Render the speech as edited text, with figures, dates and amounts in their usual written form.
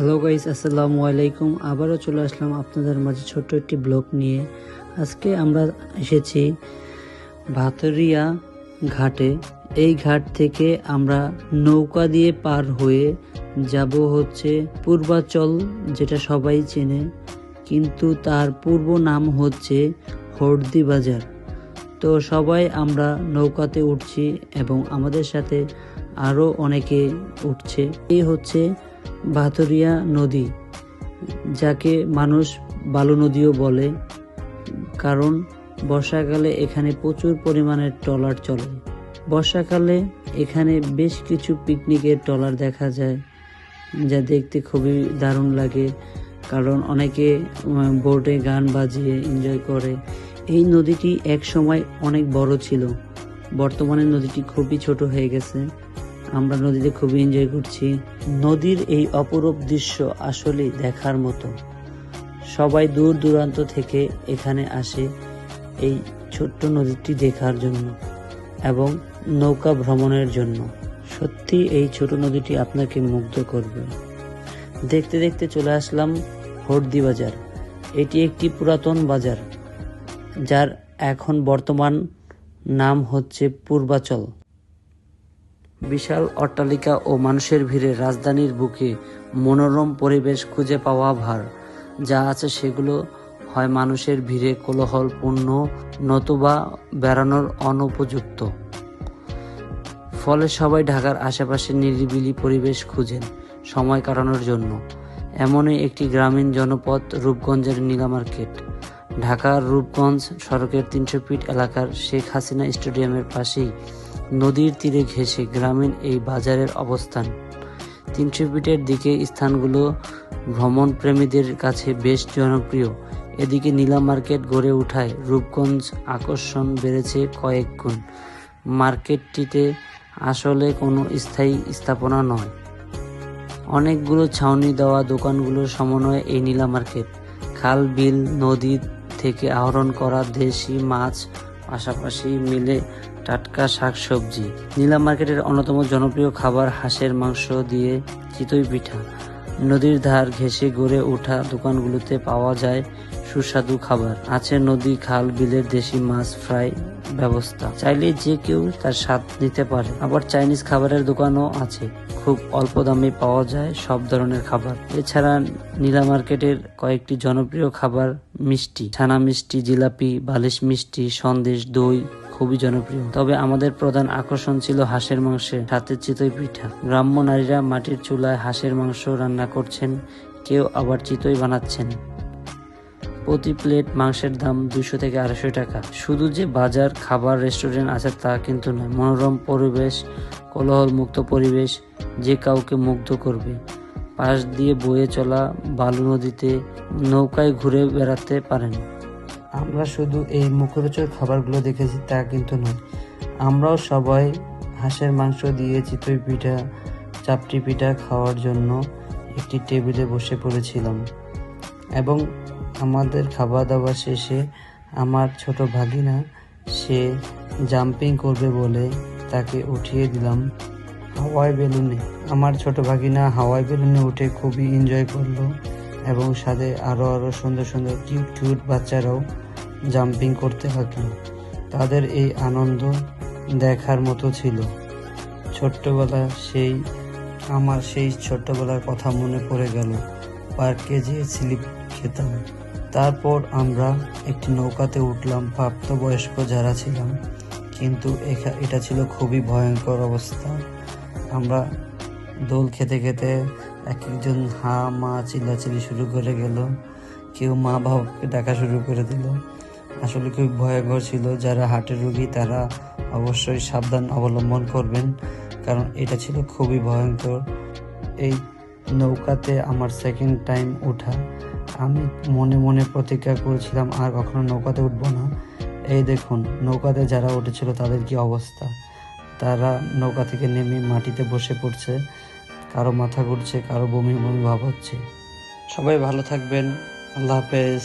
Hello guys, আসসালামু আলাইকুম। আবারও চলে আসলাম আপনাদের মাঝে ছোট্ট একটি ব্লগ নিয়ে। আজকে আমরা এসেছি ভাতরিয়া ঘাটে। এই ঘাট থেকে আমরা নৌকা দিয়ে পার হয়ে যাব হচ্ছে পূর্বাচল, যেটা সবাই চেনে, কিন্তু তার পূর্ব নাম হচ্ছে হরদি বাজার। তো সবাই আমরা নৌকাতে উঠছি এবং আমাদের সাথে আরও অনেকে উঠছে। এই হচ্ছে ভাতরিয়া নদী, যাকে মানুষ বালু নদীও বলে, কারণ বর্ষাকালে এখানে প্রচুর পরিমাণের ট্রলার চলে। বর্ষাকালে এখানে বেশ কিছু পিকনিকের ট্রলার দেখা যায়, যা দেখতে খুবই দারুণ লাগে, কারণ অনেকে বোটে গান বাজিয়ে এনজয় করে। এই নদীটি এক সময় অনেক বড় ছিল, বর্তমানে নদীটি খুবই ছোট হয়ে গেছে। আমরা নদীতে খুবই এনজয় করছি। নদীর এই অপরূপ দৃশ্য আসলে দেখার মতো। সবাই দূর দূরান্ত থেকে এখানে আসে এই ছোট্ট নদীটি দেখার জন্য এবং নৌকা ভ্রমণের জন্য। সত্যি এই ছোট নদীটি আপনাকে মুগ্ধ করবে। দেখতে দেখতে চলে আসলাম হরদি বাজার। এটি একটি পুরাতন বাজার, যার এখন বর্তমান নাম হচ্ছে পূর্বাচল। বিশাল অট্টালিকা ও মানুষের ভিড়ে রাজধানীর বুকে মনোরম পরিবেশ খুঁজে পাওয়া ভার। যা আছে সেগুলো হয় মানুষের ভিড়ে কোলাহলপূর্ণ, নতুবা বেড়ানোর অনুপযুক্ত। ফলে সবাই ঢাকার আশেপাশে নিরিবিলি পরিবেশ খুঁজেন সময় কাটানোর জন্য। এমনই একটি গ্রামীণ জনপদ রূপগঞ্জের নীলা মার্কেট। ঢাকার রূপগঞ্জ সড়কের 300 ফিট এলাকার শেখ হাসিনা স্টেডিয়ামের পাশেই নদীর তীরে ঘেঁষে গ্রামীণ এই বাজারের অবস্থান। 300 ফিটের দিকে স্থানগুলো ভ্রমণ প্রেমীদের কাছে বেশ জনপ্রিয়। এদিকে নীলা মার্কেট গড়ে ওঠায় রূপগঞ্জ আকর্ষণ বেড়েছে কয়েক গুণ। মার্কেটটিতে আসলে কোনো স্থায়ী স্থাপনা নয়, অনেকগুলো ছাউনি দেওয়া দোকানগুলোর সমন্বয়ে এই নীলা মার্কেট। খাল, বিল, নদী থেকে আহরণ করা দেশি মাছ, পাশাপাশি মিলে টাটকা শাকসবজি। নীলা মার্কেটের অন্যতম জনপ্রিয় খাবার হাঁসের মাংস দিয়ে চিতই পিঠা। নদীর ধার ঘেঁষে গড়ে ওঠা দোকানগুলোতে পাওয়া যায় সুস্বাদু খাবার। আছে নদী, খাল, বিলের দেশি মাছ ফ্রাই ব্যবস্থা। চাইলে যে কেউ তার স্বাদ নিতে পারে। আবার চাইনিজ খাবারের দোকানও আছে। খুব অল্প দামে পাওয়া যায় সব ধরনের খাবার। এছাড়া নীলা মার্কেটের কয়েকটি জনপ্রিয় খাবার মিষ্টি, ছানা মিষ্টি, জিলাপি, বালিশ মিষ্টি, সন্দেশ, দই খুবই জনপ্রিয়। তবে আমাদের প্রধান আকর্ষণ ছিল হাঁসের মাংসের সাথে চিতই পিঠা। গ্রাম্য নারীরা মাটির চুলায় হাঁসের মাংস রান্না করছেন, কেউ আবার চিতই বানাচ্ছেন। প্রতি প্লেট মাংসের দাম 200 থেকে 250 টাকা। শুধু যে বাজার, খাবার, রেস্টুরেন্ট আছে তা কিন্তু নয়। মনোরম পরিবেশ, কোলাহল মুক্ত পরিবেশ যে কাউকে মুগ্ধ করবে। পাশ দিয়ে বয়ে চলা বালু নদীতে নৌকায় ঘুরে বেড়াতে পারেন। আমরা শুধু এই মুখরোচক খাবারগুলো দেখেছি তা কিন্তু নয়, আমরাও সবাই হাঁসের মাংস দিয়ে চিতই পিঠা, চাপটি পিঠা খাওয়ার জন্য একটি টেবিলে বসে পড়েছিলাম। এবং আমাদের খাওয়া দাওয়া শেষে আমার ছোট ভাগিনা, সে জাম্পিং করবে বলে তাকে উঠিয়ে দিলাম হাওয়াই বেলুনে। আমার ছোট ভাগিনা হাওয়াই বেলুনে উঠে খুবই এনজয় করলো এবং সাথে আরও সুন্দর সুন্দর কিউট বাচ্চারাও জাম্পিং করতে থাকলো। তাদের এই আনন্দ দেখার মতো ছিল। আমার সেই ছোট্টবেলার কথা মনে পড়ে গেল। পার্কে যেয়ে স্লিপ খেতাম। তারপর আমরা একটি নৌকাতে উঠলাম, প্রাপ্তবয়স্ক যারা ছিলাম, কিন্তু এটা ছিল খুবই ভয়ঙ্কর অবস্থা। আমরা দোল খেতে খেতে এক একজন হা মা চিল্লাচিল্লি শুরু করে গেল, কেউ মা বাবাকে ডাকা শুরু করে দিল। আসলে খুব ভয়ঙ্কর ছিল। যারা হার্টের রোগী তারা অবশ্যই সাবধান অবলম্বন করবেন, কারণ এটা ছিল খুবই ভয়ঙ্কর। এই নৌকাতে আমার সেকেন্ড টাইম ওঠা। আমি মনে মনে প্রতিজ্ঞা করেছিলাম আর কখনো নৌকাতে উঠবো না। এই দেখুন নৌকাতে যারা উঠেছিল তাদের কি অবস্থা। তারা নৌকা থেকে নেমে মাটিতে বসে পড়ছে, কারো মাথা ঘুরছে, কারো বমি বমি ভাব হচ্ছে। সবাই ভালো থাকবেন। আল্লাহ হাফেজ।